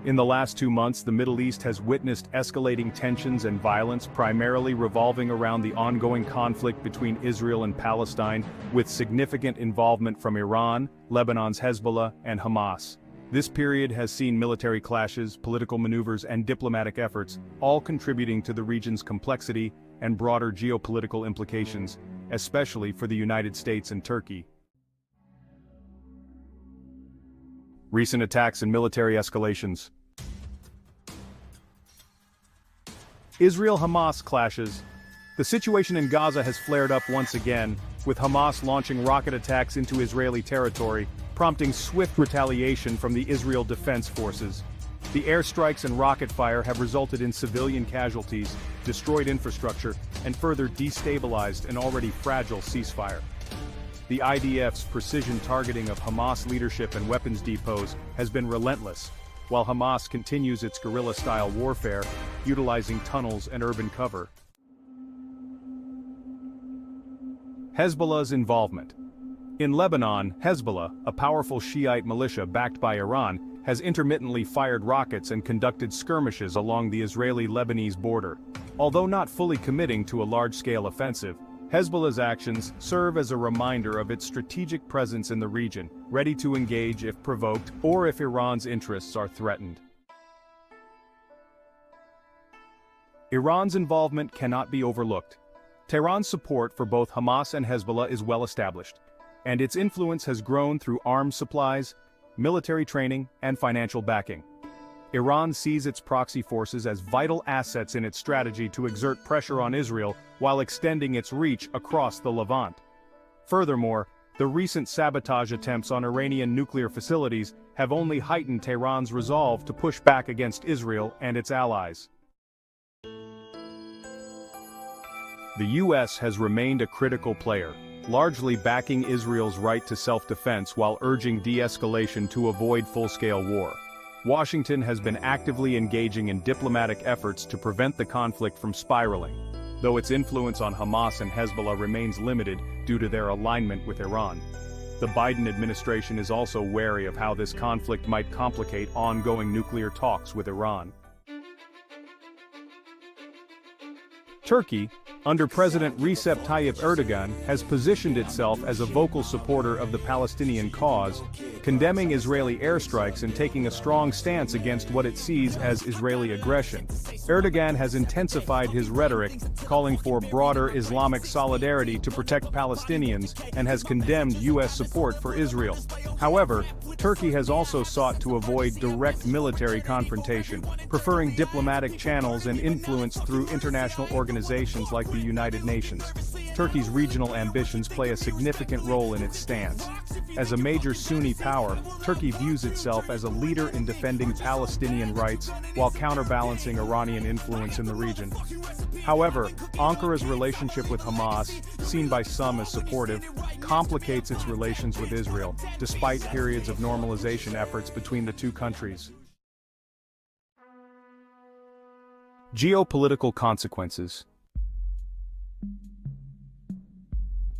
In the last 2 months, the Middle East has witnessed escalating tensions and violence, primarily revolving around the ongoing conflict between Israel and Palestine, with significant involvement from Iran, Lebanon's Hezbollah, and Hamas. This period has seen military clashes, political maneuvers, and diplomatic efforts, all contributing to the region's complexity and broader geopolitical implications, especially for the United States and Turkey. Recent attacks and military escalations. Israel-Hamas clashes. The situation in Gaza has flared up once again, with Hamas launching rocket attacks into Israeli territory, prompting swift retaliation from the Israel Defense Forces. The airstrikes and rocket fire have resulted in civilian casualties, destroyed infrastructure, and further destabilized an already fragile ceasefire. The IDF's precision targeting of Hamas leadership and weapons depots has been relentless, while Hamas continues its guerrilla-style warfare, utilizing tunnels and urban cover. Hezbollah's involvement. In Lebanon, Hezbollah, a powerful Shiite militia backed by Iran, has intermittently fired rockets and conducted skirmishes along the Israeli-Lebanese border. Although not fully committing to a large-scale offensive, Hezbollah's actions serve as a reminder of its strategic presence in the region, ready to engage if provoked or if Iran's interests are threatened. Iran's involvement cannot be overlooked. Tehran's support for both Hamas and Hezbollah is well established, and its influence has grown through arms supplies, military training, and financial backing. Iran sees its proxy forces as vital assets in its strategy to exert pressure on Israel while extending its reach across the Levant. Furthermore, the recent sabotage attempts on Iranian nuclear facilities have only heightened Tehran's resolve to push back against Israel and its allies. The U.S. has remained a critical player, largely backing Israel's right to self-defense while urging de-escalation to avoid full-scale war. Washington has been actively engaging in diplomatic efforts to prevent the conflict from spiraling, though its influence on Hamas and Hezbollah remains limited due to their alignment with Iran. The Biden administration is also wary of how this conflict might complicate ongoing nuclear talks with Iran. Turkey, under President Recep Tayyip Erdogan, has positioned itself as a vocal supporter of the Palestinian cause, condemning Israeli airstrikes and taking a strong stance against what it sees as Israeli aggression. Erdogan has intensified his rhetoric, calling for broader Islamic solidarity to protect Palestinians, and has condemned U.S. support for Israel. However, Turkey has also sought to avoid direct military confrontation, preferring diplomatic channels and influence through international organizations like the United Nations. Turkey's regional ambitions play a significant role in its stance. As a major Sunni power, Turkey views itself as a leader in defending Palestinian rights while counterbalancing Iranian influence in the region. However, Ankara's relationship with Hamas, seen by some as supportive, complicates its relations with Israel, despite periods of normalization efforts between the two countries. Geopolitical consequences.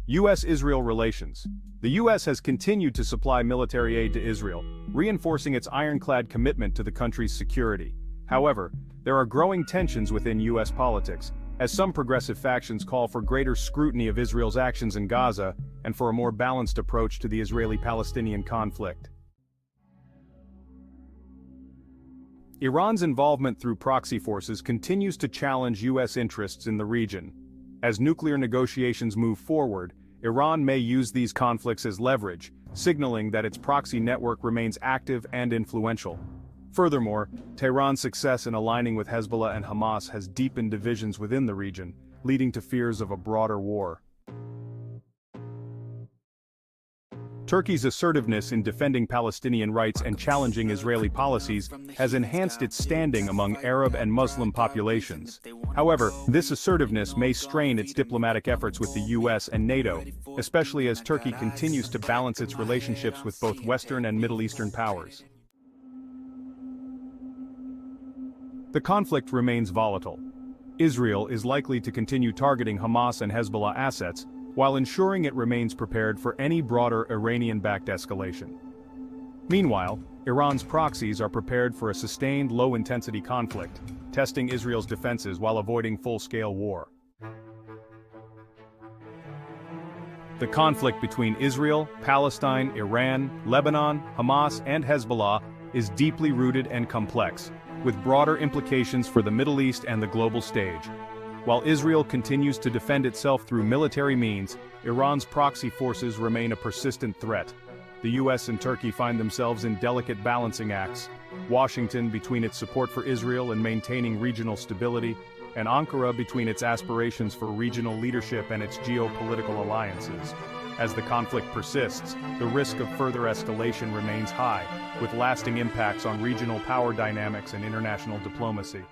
U.S.-Israel relations. The U.S. has continued to supply military aid to Israel, reinforcing its ironclad commitment to the country's security. However, there are growing tensions within U.S. politics, as some progressive factions call for greater scrutiny of Israel's actions in Gaza and for a more balanced approach to the Israeli-Palestinian conflict. Iran's involvement through proxy forces continues to challenge U.S. interests in the region. As nuclear negotiations move forward, Iran may use these conflicts as leverage, signaling that its proxy network remains active and influential. Furthermore, Tehran's success in aligning with Hezbollah and Hamas has deepened divisions within the region, leading to fears of a broader war. Turkey's assertiveness in defending Palestinian rights and challenging Israeli policies has enhanced its standing among Arab and Muslim populations. However, this assertiveness may strain its diplomatic efforts with the US and NATO, especially as Turkey continues to balance its relationships with both Western and Middle Eastern powers. The conflict remains volatile. Israel is likely to continue targeting Hamas and Hezbollah assets, while ensuring it remains prepared for any broader Iranian-backed escalation. Meanwhile, Iran's proxies are prepared for a sustained low-intensity conflict, testing Israel's defenses while avoiding full-scale war. The conflict between Israel, Palestine, Iran, Lebanon, Hamas, and Hezbollah is deeply rooted and complex, with broader implications for the Middle East and the global stage. While Israel continues to defend itself through military means, Iran's proxy forces remain a persistent threat. The US and Turkey find themselves in delicate balancing acts, Washington between its support for Israel and maintaining regional stability, and Ankara between its aspirations for regional leadership and its geopolitical alliances. As the conflict persists, the risk of further escalation remains high, with lasting impacts on regional power dynamics and international diplomacy.